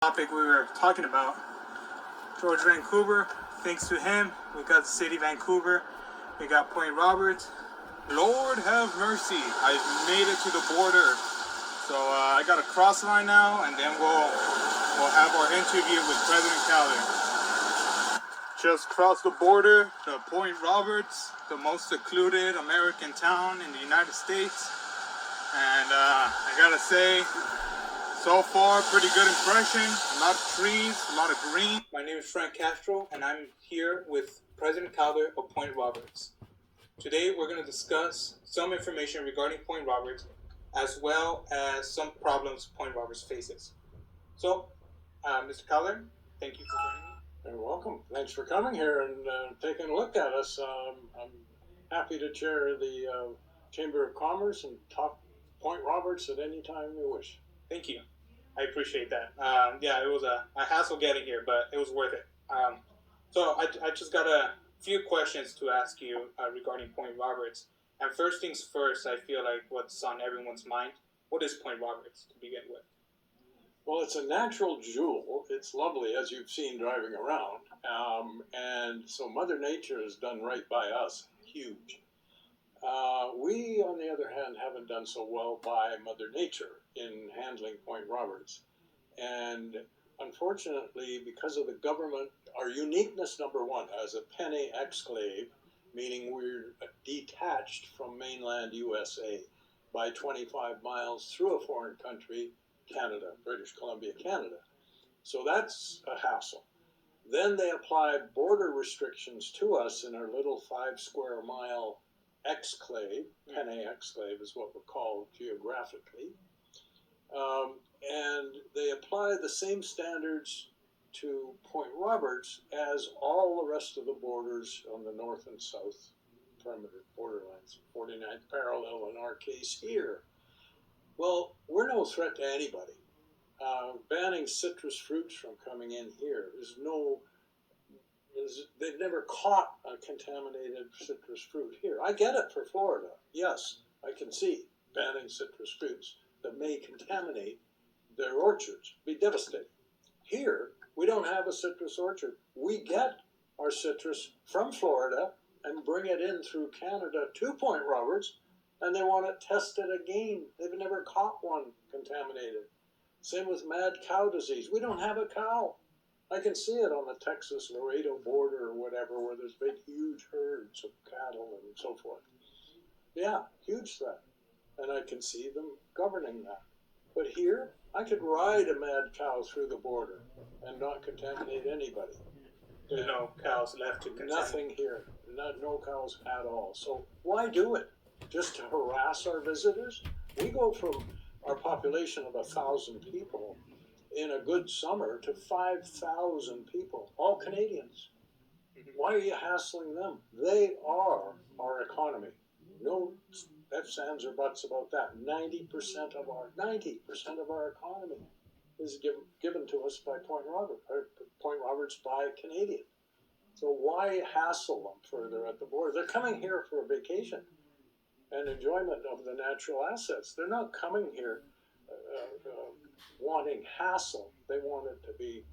Topic we were talking about, George Vancouver. Thanks to him, we got the city of Vancouver. We got Point Roberts. Lord have mercy, I made it to the border. So I got to cross the line now, and then we'll have our interview with President Calder. Just crossed the border to Point Roberts, the most secluded American town in the United States. And I gotta say, so far, pretty good impression. A lot of trees, a lot of green. My name is Frank Castro, and I'm here with President Calder of Point Roberts. Today, we're going to discuss some information regarding Point Roberts, as well as some problems Point Roberts faces. So, Mr. Calder, thank you for joining me. You're welcome. Thanks for coming here and taking a look at us. I'm happy to chair the Chamber of Commerce and talk Point Roberts at any time you wish. Thank you. I appreciate that. It was a hassle getting here, but it was worth it. So I just got a few questions to ask you regarding Point Roberts. And first things first, I feel like what's on everyone's mind, what is Point Roberts to begin with? Well, it's a natural jewel. It's lovely, as you've seen driving around. And so Mother Nature has done right by us. Huge. We, on the other hand, haven't done so well by Mother Nature in handling Point Roberts. And unfortunately, because of the government, our uniqueness, number one, as a penny exclave, meaning we're detached from mainland USA by 25 miles through a foreign country, Canada, British Columbia, Canada. So that's a hassle. Then they apply border restrictions to us in our little 5 square mile exclave. Penny exclave is what we're called geographically. And they apply the same standards to Point Roberts as all the rest of the borders on the north and south perimeter borderlines, 49th parallel in our case here. Well, we're no threat to anybody. Banning citrus fruits from coming in here they've never caught a contaminated citrus fruit here. I get it for Florida. Yes, I can see banning citrus fruits that may contaminate their orchards. Be devastating. Here, we don't have a citrus orchard. We get our citrus from Florida and bring it in through Canada to Point Roberts, and they want to test it again. They've never caught one contaminated. Same with mad cow disease. We don't have a cow. I can see it on the Texas-Laredo border or whatever, where there's big, huge herds of cattle and so forth. Yeah, huge threat. And I can see them governing that. But here, I could ride a mad cow through the border and not contaminate anybody. There's no cows left to contaminate. Nothing here. No cows at all. So why do it? Just to harass our visitors? We go from our population of 1,000 people in a good summer to 5,000 people, all Canadians. Why are you hassling them? They are our economy. No ifs, ands, or buts about that. 90% of our economy is given to us by Point Roberts by Canadian. So why hassle them further at the border? They're coming here for a vacation and enjoyment of the natural assets. They're not coming here wanting hassle. They want it to be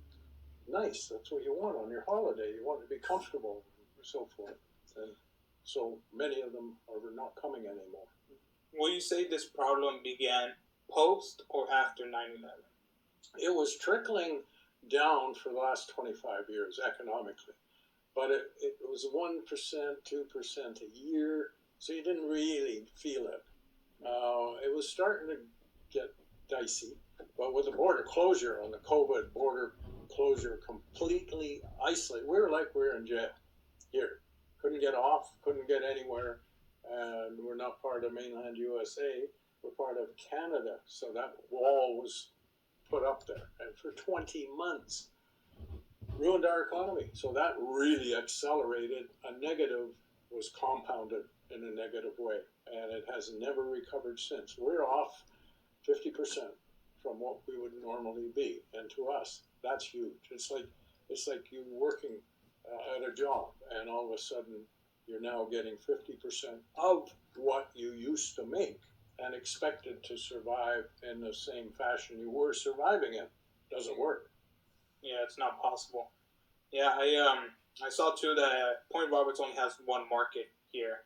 nice. That's what you want on your holiday. You want it to be comfortable and so forth. And so many of them are not coming anymore. Will you say this problem began post or after 9/11? It was trickling down for the last 25 years economically. But it was 1%, 2% a year, so you didn't really feel it. It was starting to get dicey, but with the border closure on the COVID border closure completely isolated, we were in jail here. Couldn't get off, couldn't get anywhere, and we're not part of mainland USA. We're part of Canada, so that wall was put up there, and for 20 months. Ruined our economy. So that really accelerated. A negative was compounded in a negative way, and it has never recovered since. We're off 50% from what we would normally be, and to us, that's huge. It's like you working at a job, and all of a sudden you're now getting 50% of what you used to make and expected to survive in the same fashion you were surviving in. Doesn't work. Yeah, it's not possible. Yeah, I saw too that Point Roberts only has one market here.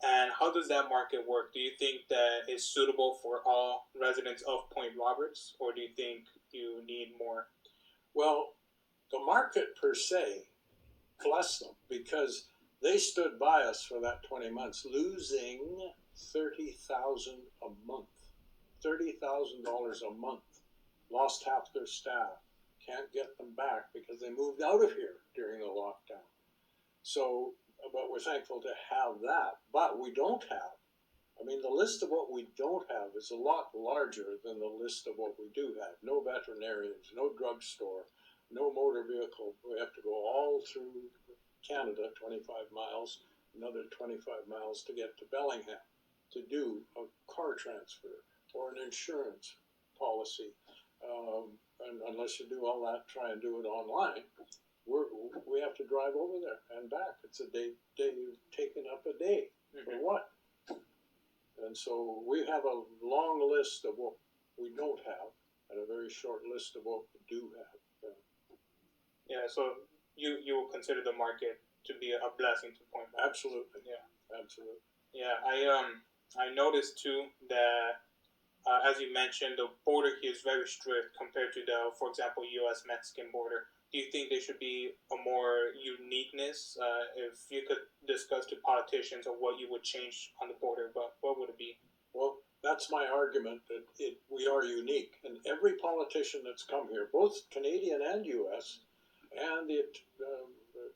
And how does that market work? Do you think that it's suitable for all residents of Point Roberts, or do you think you need more? Well, the market per se, bless them, because they stood by us for that 20 months, losing 30,000 a month. $30,000 a month. Lost half their staff. Can't get them back because they moved out of here during the lockdown. So, but we're thankful to have that. But we don't have. I mean, the list of what we don't have is a lot larger than the list of what we do have. No veterinarians, no drugstore, no motor vehicle. We have to go all through Canada, 25 miles, another 25 miles to get to Bellingham to do a car transfer or an insurance policy. And unless you do all that, try and do it online, we have to drive over there and back. It's a day taken up a day. Mm-hmm. For what? And so we have a long list of what we don't have and a very short list of what we do have. Yeah, so you will consider the market to be a blessing to Point Roberts. Absolutely. Yeah. Absolutely. Yeah, I noticed too that as you mentioned, the border here is very strict compared to the, for example, U.S.-Mexican border. Do you think there should be a more uniqueness? If you could discuss to politicians of what you would change on the border, but what would it be? Well, that's my argument that we are unique. And every politician that's come here, both Canadian and U.S., and the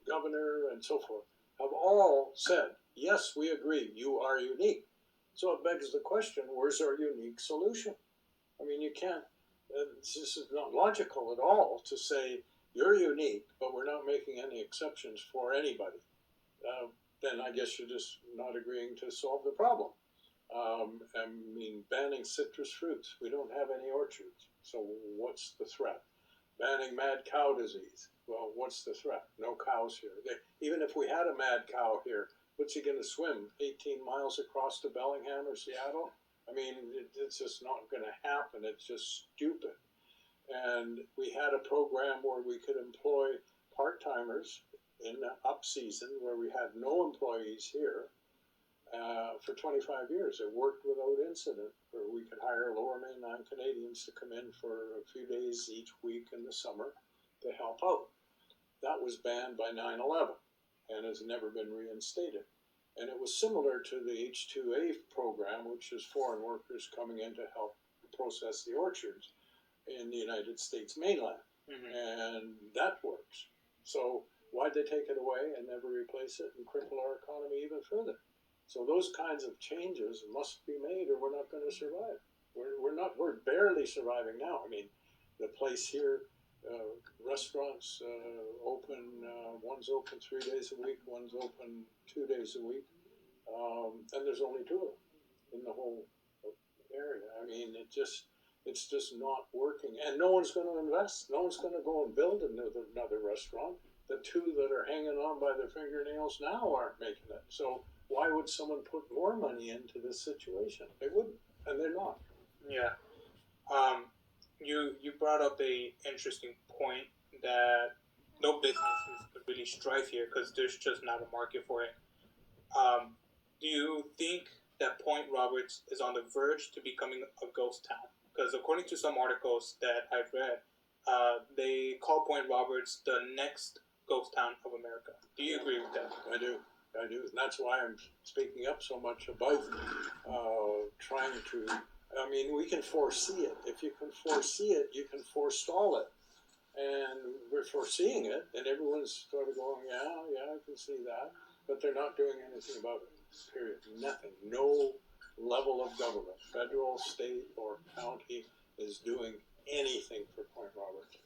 governor and so forth, have all said, yes, we agree, you are unique. So it begs the question, where's our unique solution? I mean, you can't, this is not logical at all to say, you're unique, but we're not making any exceptions for anybody. Then I guess you're just not agreeing to solve the problem. I mean, banning citrus fruits. We don't have any orchards, so what's the threat? Banning mad cow disease. Well, what's the threat? No cows here. Even if we had a mad cow here, what's he going to swim 18 miles across to Bellingham or Seattle? I mean, it's just not going to happen. It's just stupid. And we had a program where we could employ part-timers in the up season where we had no employees here for 25 years. It worked without incident, where we could hire Lower Mainland Canadians to come in for a few days each week in the summer to help out. That was banned by 9/11 and has never been reinstated. And it was similar to the H-2A program, which is foreign workers coming in to help process the orchards in the United States mainland. Mm-hmm. And that works. So why'd they take it away and never replace it and cripple our economy even further? So those kinds of changes must be made or we're not going to survive. We're barely surviving now. I mean, the place here, restaurants open, one's open 3 days a week, one's open 2 days a week, and there's only 2 of them in the whole area. I mean, it's just not working, and no one's going to invest. No one's going to go and build another restaurant. The 2 that are hanging on by their fingernails now aren't making it. So why would someone put more money into this situation? They wouldn't, and they're not. Yeah. You brought up a interesting point that no businesses could really strive here because there's just not a market for it. Do you think that Point Roberts is on the verge to becoming a ghost town? Because according to some articles that I've read, they call Point Roberts the next ghost town of America. Do you agree with that? I do. And that's why I'm speaking up so much about trying to. I mean, we can foresee it. If you can foresee it, you can forestall it. And we're foreseeing it, and everyone's sort of going, yeah, I can see that. But they're not doing anything about it, period. Nothing. No level of government, federal, state, or county, is doing anything for Point Roberts.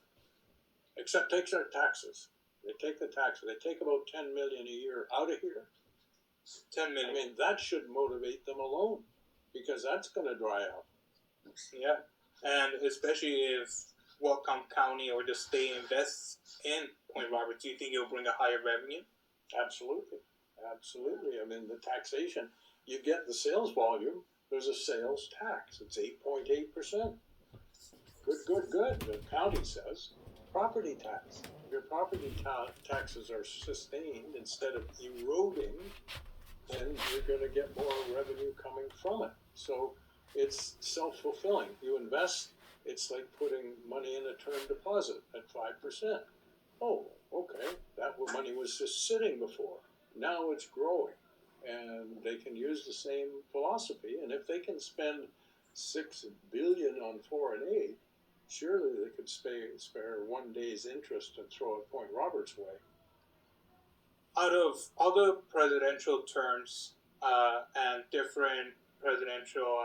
Except takes our taxes. They take the taxes. They take about $10 million a year out of here. 10 million. I mean, that should motivate them alone, because that's going to dry up. Yeah, and especially if Whatcom County or the state invests in Point Roberts, do you think it'll bring a higher revenue? Absolutely. I mean, the taxation, you get the sales volume, there's a sales tax. It's 8.8%. Good, the county says. property tax. If your property taxes are sustained instead of eroding, then you're going to get more revenue coming from it. So it's self-fulfilling. You invest, it's like putting money in a term deposit at 5%. Oh, okay, that money was just sitting before. Now it's growing. And they can use the same philosophy. And if they can spend $6 billion on foreign aid, surely they could spare 1 day's interest and throw it Point Roberts way. Out of all the presidential terms and different presidential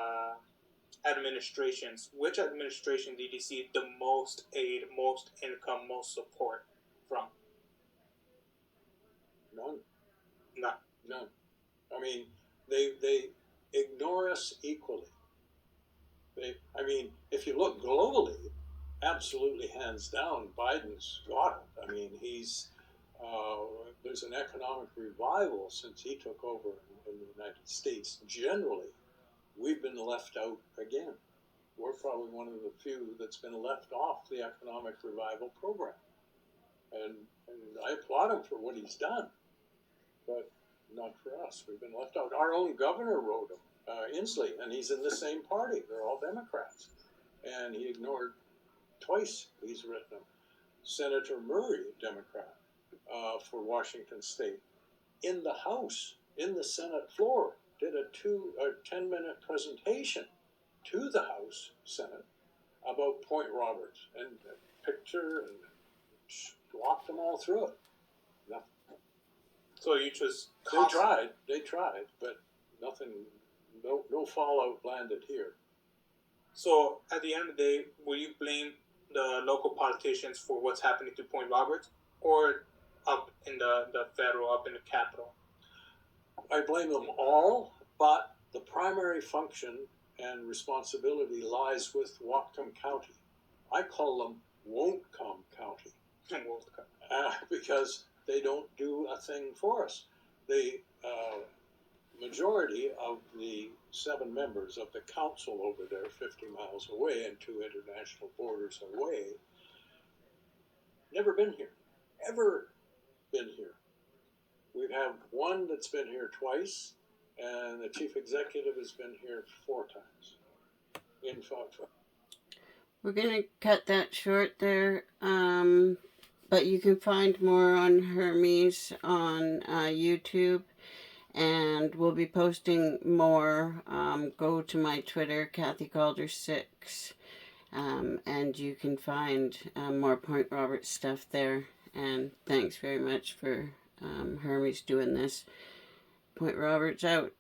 administrations, which administration did you see the most aid, most income, most support from? None. None. I mean, they ignore us equally. If you look globally, absolutely hands down, Biden's got it. I mean, there's an economic revival since he took over in the United States. Generally, we've been left out again. We're probably one of the few that's been left off the economic revival program. And I applaud him for what he's done, but not for us. We've been left out. Our own governor wrote him, Inslee, and he's in the same party. They're all Democrats. And he ignored twice he's written him. Senator Murray, Democrat, for Washington State, in the House, in the Senate floor, did a 10-minute presentation to the House, Senate, about Point Roberts, and a picture, and walked them all through it. Nothing. So you just They tried, but nothing. No fallout landed here. So at the end of the day, will you blame the local politicians for what's happening to Point Roberts, or up in the federal, up in the Capitol? I blame them all, but the primary function and responsibility lies with Whatcom County. I call them Won't-Come County. Because they don't do a thing for us. The majority of the 7 members of the council over there, 50 miles away and 2 international borders away, never been here. Ever been here. We have one that's been here twice, and the chief executive has been here 4 times. In fact, we're going to cut that short there, but you can find more on Hermes on YouTube, and we'll be posting more. Go to my Twitter, Kathy Calder 6, and you can find more Point Roberts stuff there. And thanks very much for Hermes doing this. Point Roberts out.